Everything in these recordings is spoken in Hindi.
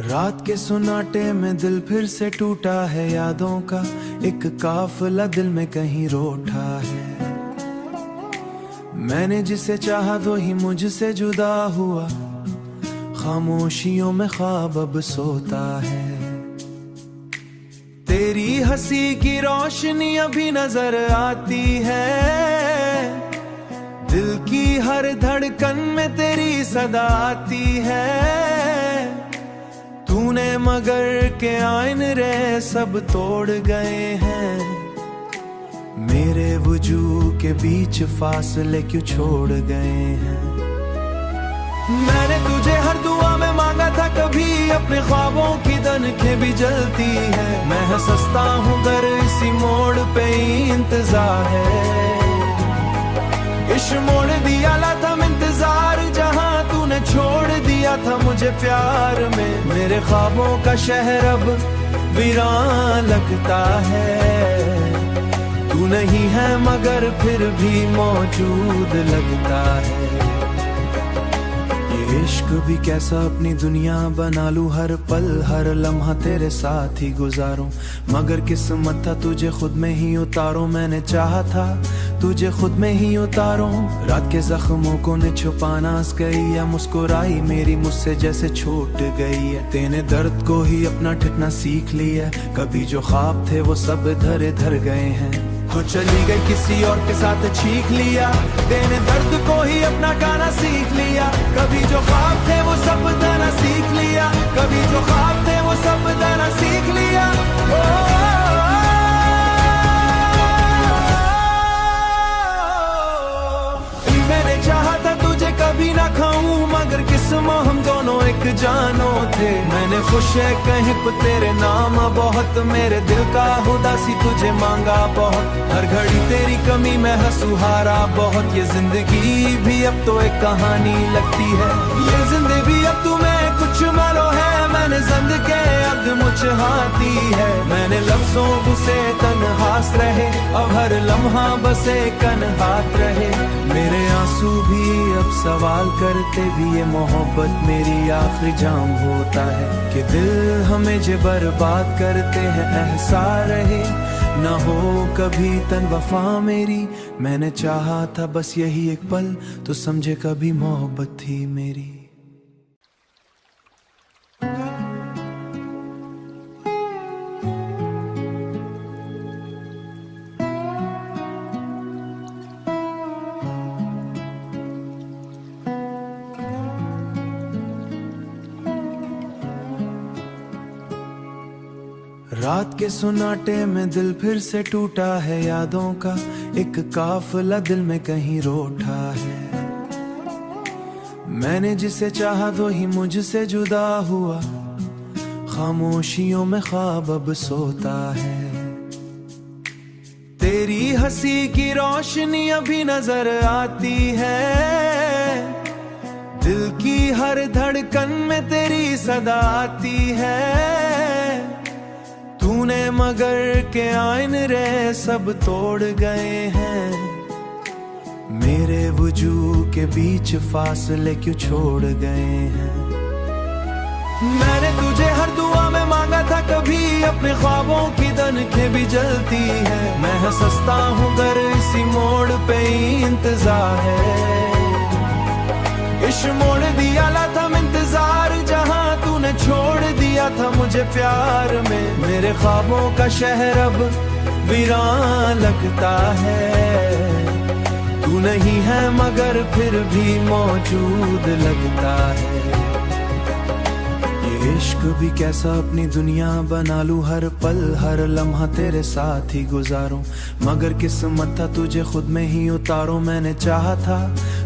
रात के सुनाटे में दिल फिर से टूटा है, यादों का एक काफिला दिल में कहीं रोठा है। मैंने जिसे चाहा वो ही मुझसे जुदा हुआ, खामोशियों में ख्वाब अब सोता है। तेरी हंसी की रोशनी अभी नजर आती है, दिल की हर धड़कन में तेरी सदा आती है। तूने मगर के आईन रे सब तोड़ गए हैं, मेरे वजूद के बीच फासले क्यों छोड़ गए हैं। मैंने तुझे हर दुआ में मांगा था, कभी अपने ख्वाबों की दनखें भी जलती है। मैं हंसता हूँ घर इसी मोड़ पे ही इंतजार है। इस मोड़ दिया ला था इंतजार, जहाँ तूने छोड़ दिया था मुझे प्यार में। मेरे ख्वाबों का शहर अब वीरान लगता है, तू नहीं है मगर फिर भी मौजूद लगता है। ये इश्क भी कैसा अपनी दुनिया बना लूं, हर पल हर लम्हा तेरे साथ ही गुजारूं। मगर किस्मत था तुझे खुद में ही उतारूं, मैंने चाहा था तुझे खुद में ही उतारूं। रात के जख्मों को ने छुपाना गई या मुस्कुराई मेरी मुझसे जैसे छूट गई है। तेने दर्द को ही अपना ठिठना सीख लिया, कभी जो ख्वाब थे वो सब धरे धर गए हैं। तो चली गई किसी और के साथ चीख लिया, तेने दर्द को ही अपना गाना सीख लिया। कभी जो ख्वाब थे वो सब दाना सीख लिया, कभी जो ख्वाब थे वो सब दाना सीख लिया। मैंने चाहा था तुझे कभी ना खाऊं, मगर किस्म हम दोनों एक जानो थे। मैंने खुश है कहीं पे तेरे नाम बहुत, मेरे दिल का उदासी तुझे मांगा बहुत। हर घड़ी तेरी कमी में हंसुहारा बहुत, ये जिंदगी भी अब तो एक कहानी लगती है। ये जिंदगी अब तुम्हें कुछ मालो है, मैंने जिंद के अब मुझहाती है। मैंने लफ्जों से तन्हास रहे, अब हर लम्हा बसे कन हाथ रहे। मेरे आंसू भी अब सवाल करते भी, ये मोहब्बत मेरी आखिरी जाम होता है कि दिल हमें जो बर्बाद करते हैं। एहसास रहे न हो कभी तन वफा मेरी, मैंने चाहा था बस यही एक पल, तो समझे कभी मोहब्बत थी मेरी। रात के सुनाटे में दिल फिर से टूटा है, यादों का एक काफिला दिल में कहीं रोठा है। मैंने जिसे चाहा वो ही मुझसे जुदा हुआ, खामोशियों में ख्वाब अब सोता है। तेरी हंसी की रोशनी अभी नजर आती है, दिल की हर धड़कन में तेरी सदा आती है। तूने मगर के आईन रे सब तोड़ गए हैं, मेरे वजूद के बीच फासले क्यों छोड़ गए हैं। मैंने तुझे हर दुआ में मांगा था, कभी अपने ख्वाबों की दनखें भी जलती है। मैं हंसता हूँ घर इसी मोड़ पे ही इंतजार है। इस मोड़ दिया ला था इंतजार, जहाँ तूने छोड़ दिया था मुझे प्यार में। मेरे ख्वाबों का शहर अब वीरान लगता है, तू नहीं है मगर फिर भी मौजूद लगता है। ये इश्क भी कैसा अपनी दुनिया बना लूं, हर पल हर लम्हा तेरे साथ ही गुजारूं। मगर किस्मत था तुझे खुद में ही उतारूं, मैंने चाहा था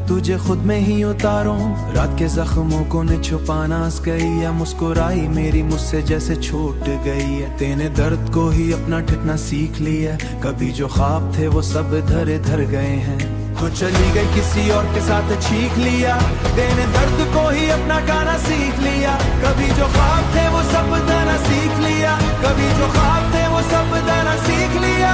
तुझे खुद में ही उतारूं। रात के जख्मों को ने छुपाना गई या मुस्कुराई मेरी मुझसे जैसे छूट गई है। तेने दर्द को ही अपना ठिठना सीख लिया, कभी जो ख्वाब थे वो सब धरे धर गए हैं। तो चली गई किसी और के साथ चीख लिया, तेने दर्द को ही अपना गाना सीख लिया। कभी जो ख्वाब थे वो सब दाना सीख लिया, कभी जो ख्वाब थे वो सब दाना सीख लिया।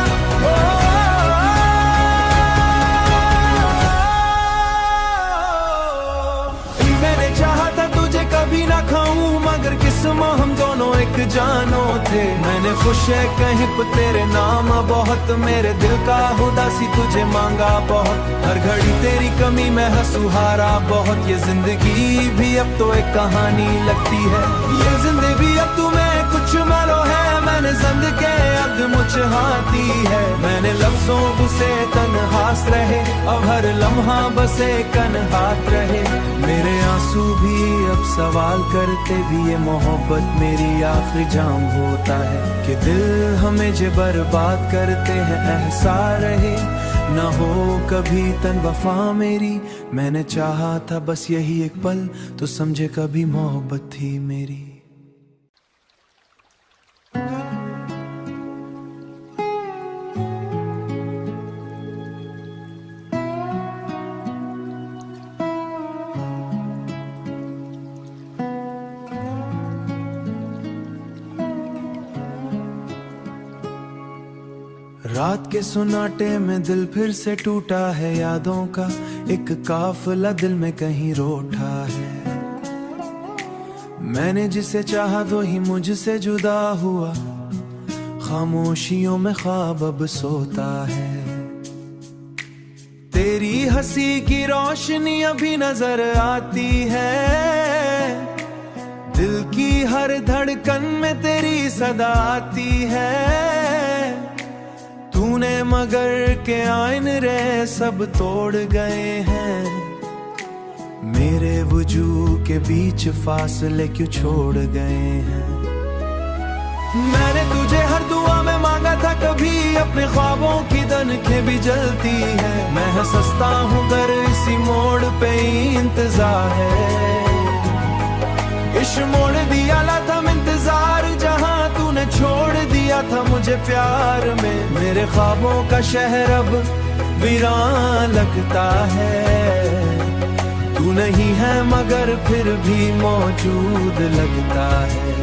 मैंने चाहा था तुझे कभी ना खाऊं, मगर किस किस्म हम दोनों एक जानो थे। मैंने खुश है कहीं पे तेरे नाम बहुत, मेरे दिल का उदासी तुझे मांगा बहुत। हर घड़ी तेरी कमी में हंसुहारा बहुत। ये जिंदगी भी अब तो एक कहानी लगती है, ये जिंदगी अब तुम्हें कुछ मालो है। मैंने जिंद के अग मुझहाती है, मैंने लफ्जों से तन्हास रहे, अब हर लम्हा बसे कन्हात रहे। मेरे आंसू भी अब सवाल करते भी, ये मोहब्बत मेरी आखिरी जाम होता है कि दिल हमें जे बर्बाद करते हैं। एहसा रहे न हो कभी तन वफा मेरी, मैंने चाहा था बस यही एक पल, तो समझे कभी मोहब्बत थी मेरी। रात के सुनाटे में दिल फिर से टूटा है, यादों का एक काफिला दिल में कहीं रोठा है। मैंने जिसे चाहा तो ही मुझसे जुदा हुआ, खामोशियों में ख्वाब अब सोता है। तेरी हंसी की रोशनी अभी नजर आती है, दिल की हर धड़कन में तेरी सदा आती है। तूने मगर के आईन रे सब तोड़ गए हैं, मेरे वजूद के बीच फासले क्यों छोड़ गए हैं। मैंने तुझे हर दुआ में मांगा था, कभी अपने ख्वाबों की दनखें भी जलती है। मैं हंसता हूँ घर इसी मोड़ पे ही इंतजार है। इश्क मोड़ दिया लाथम इंतजार, जहां तूने छोड़ दिया था मुझे प्यार में। मेरे ख्वाबों का शहर अब वीरान लगता है, तू नहीं है मगर फिर भी मौजूद लगता है।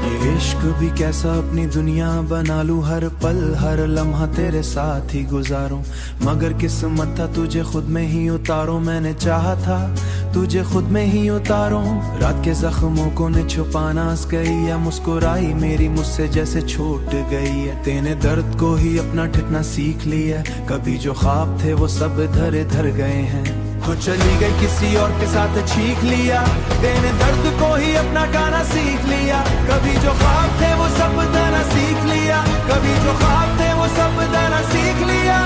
ये इश्क भी कैसा अपनी दुनिया बना लूं, हर पल हर लम्हा तेरे साथ ही गुजारूं। मगर किस्मत था तुझे खुद में ही उतारूं, मैंने चाहा था तुझे खुद में ही उतारूं। रात के जख्मों को ने छुपाना गई है, मुस्कुराई मेरी मुझसे जैसे छूट गई है। तेने दर्द को ही अपना ठिठना सीख लिया, कभी जो ख्वाब थे वो सब इधर इधर गए हैं। तो चली गई किसी और के साथ छीख लिया, तेने दर्द को ही अपना गाना सीख लिया। कभी जो ख्वाब थे वो सब दाना सीख लिया, कभी जो ख्वाब थे वो सब दाना सीख लिया।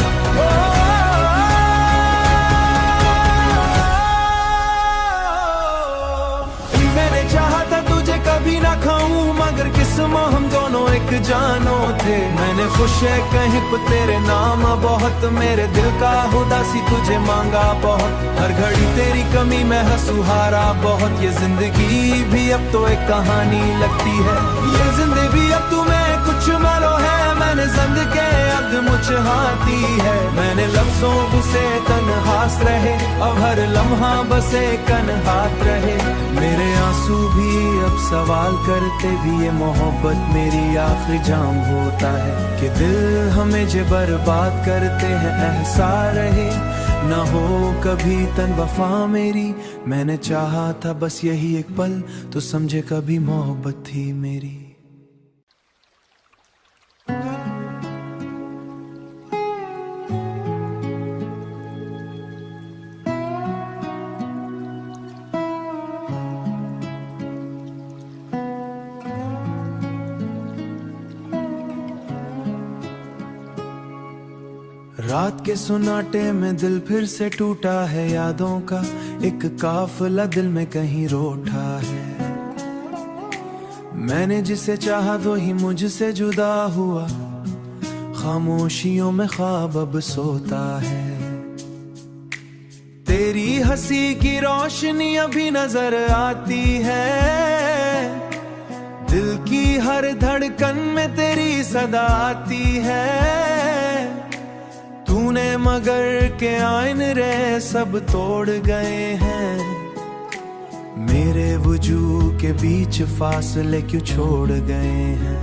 मैंने चाहा था तुझे कभी ना खाऊं, मगर किस्म हम दोनों एक जानो थे। मैंने खुश है कहीं पे तेरे नाम बहुत, मेरे दिल का उदासी तुझे मांगा बहुत। हर घड़ी तेरी कमी में हंसुहारा बहुत। ये जिंदगी भी अब तो एक कहानी लगती है, ये जिंदगी अब तुम्हें कुछ मालो है। मैंने जिंद के अग मुझहाती है, मैंने लफ्जों से तन्हास रहे, अब हर लम्हा बसे कन्हात रहे। मेरे आंसू भी अब सवाल करते भी, ये मोहब्बत मेरी आखिरी जाम होता है कि दिल हमें जे बर्बाद करते हैं। एहसा रहे न हो कभी तन वफा मेरी, मैंने चाहा था बस यही एक पल, तो समझे कभी मोहब्बत थी मेरी। रात के सुनाटे में दिल फिर से टूटा है, यादों का एक काफिला दिल में कहीं रोठा है। मैंने जिसे चाहा तो ही मुझसे जुदा हुआ, खामोशियों में ख्वाब अब सोता है। तेरी हंसी की रोशनी अभी नजर आती है, दिल की हर धड़कन में तेरी सदा आती है। तूने मगर के आईन रे सब तोड़ गए हैं, मेरे वजूद के बीच फासले क्यों छोड़ गए हैं।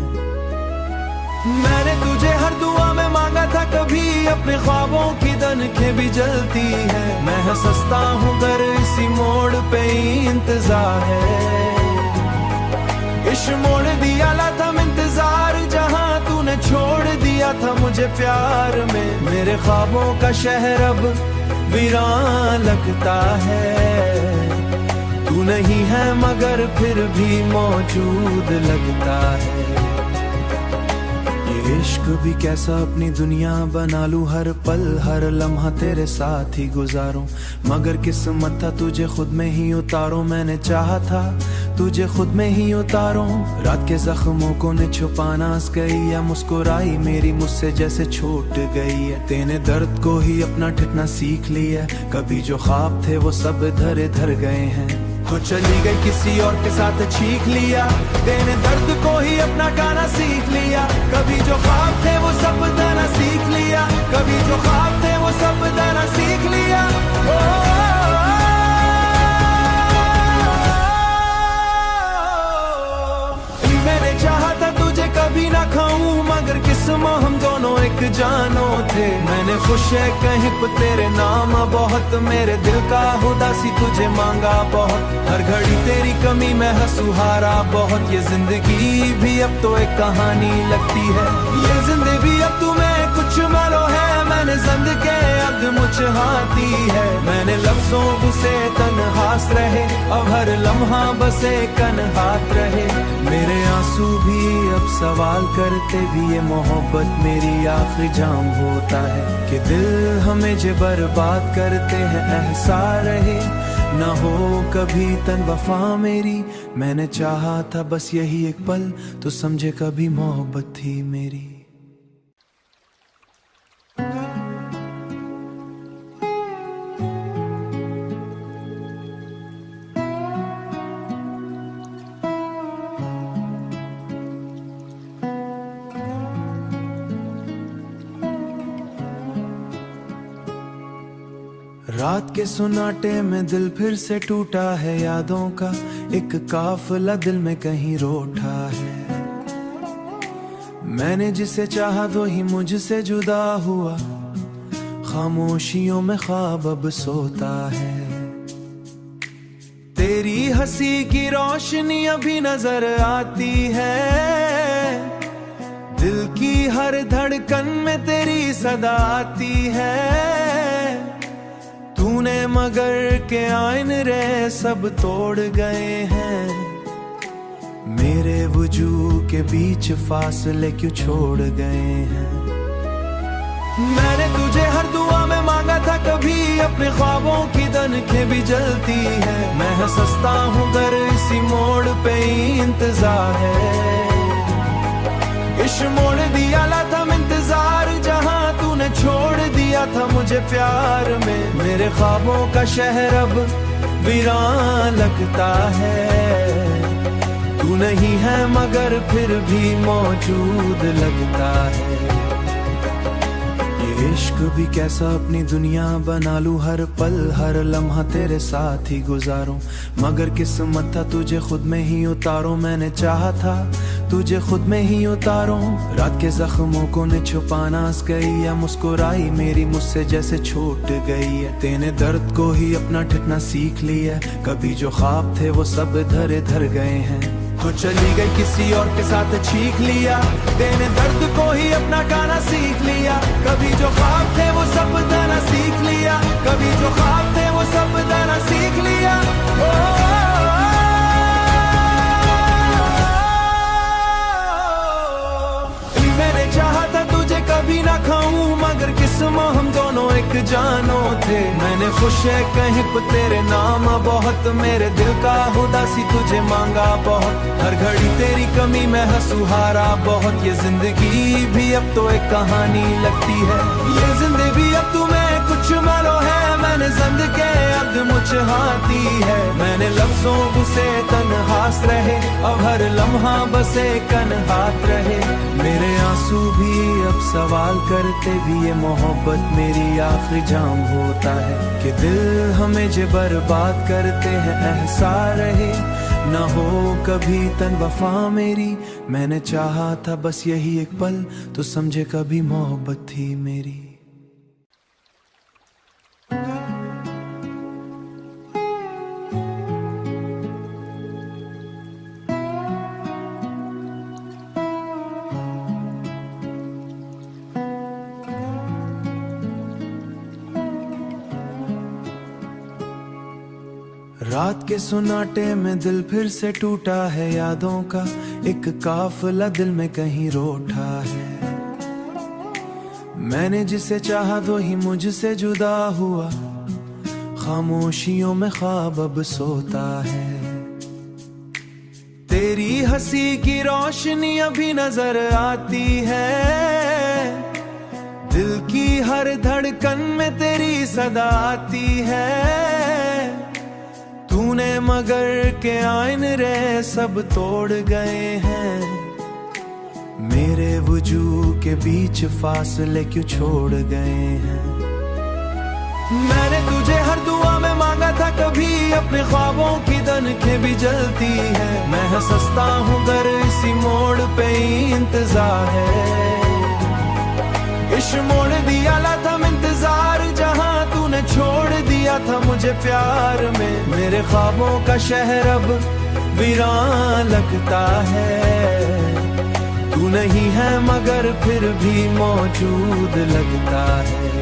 मैंने तुझे हर दुआ में मांगा था, कभी अपने ख्वाबों की दनखें भी जलती है। मैं हंसता हूँ घर इसी मोड़ पे ही इंतजार है। इश्क मोड़ दिया ला था इंतजार, जहां तूने छोड़ दिया था मुझे प्यार में। मेरे ख्वाबों का शहर अब वीरान लगता है, तू नहीं है मगर फिर भी मौजूद लगता है। ये इश्क भी कैसा अपनी दुनिया बना लूं, हर पल हर लम्हा तेरे साथ ही गुजारूं। मगर किस्मत था तुझे खुद में ही उतारूं, मैंने चाहा था तुझे खुद में ही उतारूं। रात के जख्मों को ने छुपाना गई या मुस्कुराई मेरी मुझसे जैसे छूट गई है। तेने दर्द को ही अपना ठिकना सीख लिया, कभी जो ख्वाब थे वो सब धरे धर गए हैं। तो चली गई किसी और के साथ छीख लिया, तेने दर्द को ही अपना गाना सीख लिया। कभी जो ख्वाब थे वो सब दाना सीख लिया, कभी जो ख्वाब थे वो सब दाना सीख लिया। मैंने चाहा था तुझे कभी ना खाऊं, मगर किस्मों हम दोनों एक जानो थे। मैंने खुश है कहीं पे तेरे नाम बहुत, मेरे दिल का उदासी तुझे मांगा बहुत। हर घड़ी तेरी कमी में हंसुहारा बहुत, ये जिंदगी भी अब तो एक कहानी लगती है। ये जिंदगी अब तुम्हें कुछ मारो है, मैंने जिंद के अब मुझहाती है। मैंने लफ्जों से तन्हास रहे, अब हर लम्हा बसे कन हाथ रहे। मेरे आंसू भी अब सवाल करते भी, ये मोहब्बत मेरी आखिरी जाम होता है कि दिल हमें जो बर्बाद करते हैं एहसा रहे ना हो कभी तन वफा मेरी। मैंने चाहा था बस यही एक पल, तो समझे कभी मोहब्बत थी मेरी। रात के सुनाटे में दिल फिर से टूटा है, यादों का एक काफिला दिल में कहीं रोठा है। मैंने जिसे चाहा वो ही मुझसे जुदा हुआ, खामोशियों में ख्वाब अब सोता है। तेरी हंसी की रोशनी अभी नजर आती है, दिल की हर धड़कन में तेरी सदा आती है। तूने मगर के आईन रे सब तोड़ गए हैं, मेरे वजूद के बीच फासले क्यों छोड़ गए हैं। मैंने तुझे हर दुआ में मांगा था, कभी अपने ख्वाबों की दनखें भी जलती है। मैं हंसता हूँ घर इसी मोड़ पे ही इंतजार है। इश्क मोड़ दिया ला था इंतजार, जहां तूने छोड़ दिया था मुझे प्यार में। मेरे ख्वाबों का शहर अब वीरान लगता है, तू नहीं है मगर फिर भी मौजूद लगता है। ये इश्क भी कैसा अपनी दुनिया बना लूं, हर पल हर लम्हा तेरे साथ ही गुजारूं। मगर किस्मत था तुझे खुद में ही उतारूं, मैंने चाहा था तुझे खुद में ही उतारूं। रात के जख्मों को ने छुपाना गई या मुस्कुराई मेरी मुझसे जैसे छूट गई है। तेने दर्द को ही अपना ठिकना सीख लिया, कभी जो ख्वाब थे वो सब धरे धर गए हैं। तो चली गई किसी और के साथ छीख लिया, तेने दर्द को ही अपना गाना सीख लिया। कभी जो ख्वाब थे वो सब दाना सीख लिया, कभी जो ख्वाब थे वो सब दाना सीख लिया। मैंने चाहा था तुझे कभी ना खाऊं, मगर किस्मों हम दोनों एक जानो थे। मैंने खुश है कहीं पे तेरे नाम बहुत, मेरे दिल का उदासी तुझे मांगा बहुत। हर घड़ी तेरी कमी में हंसुहारा बहुत, ये जिंदगी भी अब तो एक कहानी लगती है। ये जिंदगी अब तुम्हें कुछ मारो है, मैंने जिंद के अब मुझहाती है। मैंने लफ्जों से तन्हास रहे, अब हर लम्हा बसे कन हाथ रहे। मेरे आंसू भी अब सवाल करते भी, ये मोहब्बत मेरी आखिरी जाम होता है कि दिल हमें जो बर्बाद करते हैं एहसा रहे ना हो कभी तन वफा मेरी। मैंने चाहा था बस यही एक पल, तो समझे कभी मोहब्बत थी मेरी। रात के सुनाटे में दिल फिर से टूटा है, यादों का एक काफिला दिल में कहीं रोठा है। मैंने जिसे चाहा तो ही मुझसे जुदा हुआ, खामोशियों में ख्वाब अब सोता है। तेरी हंसी की रोशनी अभी नजर आती है, दिल की हर धड़कन में तेरी सदा आती है। तूने मगर के आईन रे सब तोड़ गए हैं, मेरे वजूद के बीच फासले क्यों छोड़ गए हैं। मैंने तुझे हर दुआ में मांगा था, कभी अपने ख्वाबों की दनखें भी जलती है। मैं हंसता हूँ घर इसी मोड़ पे ही इंतजार है। इश्क मोड़ दिया था इंतजार, जहाँ तूने छोड़ दिया था मुझे प्यार में। मेरे ख्वाबों का शहर अब वीरान लगता है, तू नहीं है मगर फिर भी मौजूद लगता है।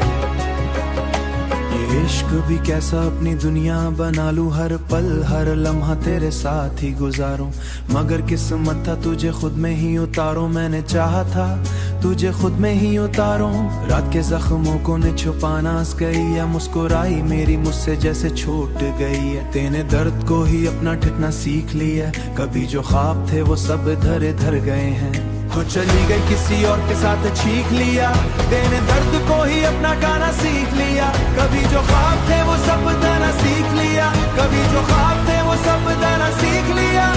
ये इश्क भी कैसा अपनी दुनिया बना लूं, हर पल हर लम्हा तेरे साथ ही गुजारूं। मगर किस्मत था तुझे खुद में ही उतारो, मैंने चाहा था तुझे खुद में ही उतारो। रात के जख्मों को ने छुपाना गई है, मुस्कुराई मेरी मुझसे जैसे छूट गई है। तेने दर्द को ही अपना ठिठना सीख लिया, कभी जो ख्वाब थे वो सब धरे धर गए हैं। तो चली गई किसी और के साथ छीख लिया, तेने दर्द को ही अपना गाना सीख लिया। कभी जो ख्वाब थे वो सब गाना सीख लिया, कभी जो ख्वाब थे वो सब गाना सीख लिया।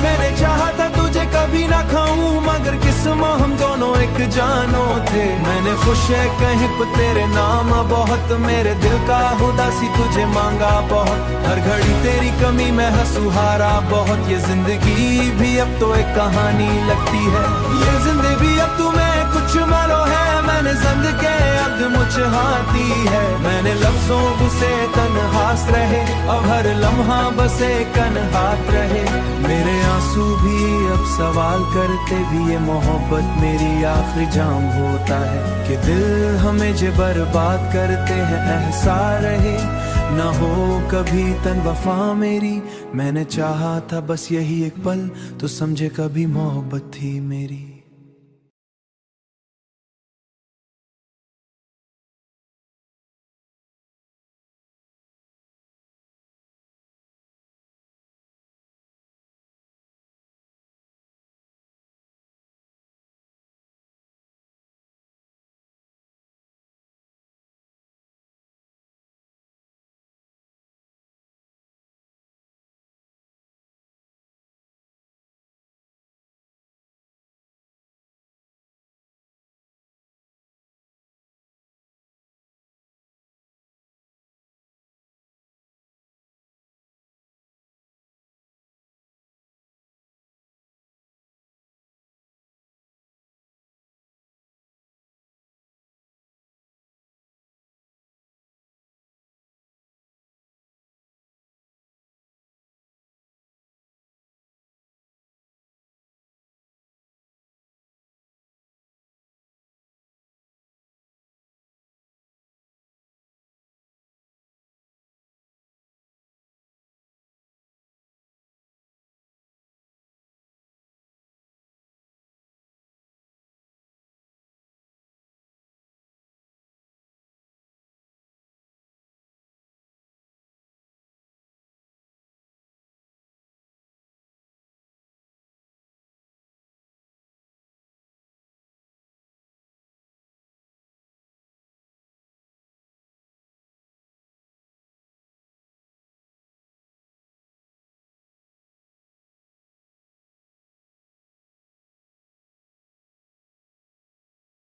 मैंने चाहा था तुझे कभी ना खाऊं, मगर किस्मों हम दोनों एक जानो थे। मैंने खुश है कहीं पे तेरे नाम बहुत, मेरे दिल का उदासी तुझे मांगा बहुत। हर घड़ी तेरी कमी में हंसू हारा बहुत, ये जिंदगी भी अब तो एक कहानी लगती है। ये जिंदगी अब तुम्हें कुछ मालो है, मैंने जिंद के अब मुझहाती है। मैंने लफ्जों से तन्हास रहे, अब हर लम्हा बसे कन्हात रहे। मेरे आंसू भी अब सवाल करते भी, ये मोहब्बत मेरी आखिरी जाम होता है कि दिल हमें जो बर्बाद करते हैं एहसा रहे न हो कभी तन वफा मेरी। मैंने चाहा था बस यही एक पल, तो समझे कभी मोहब्बत थी मेरी।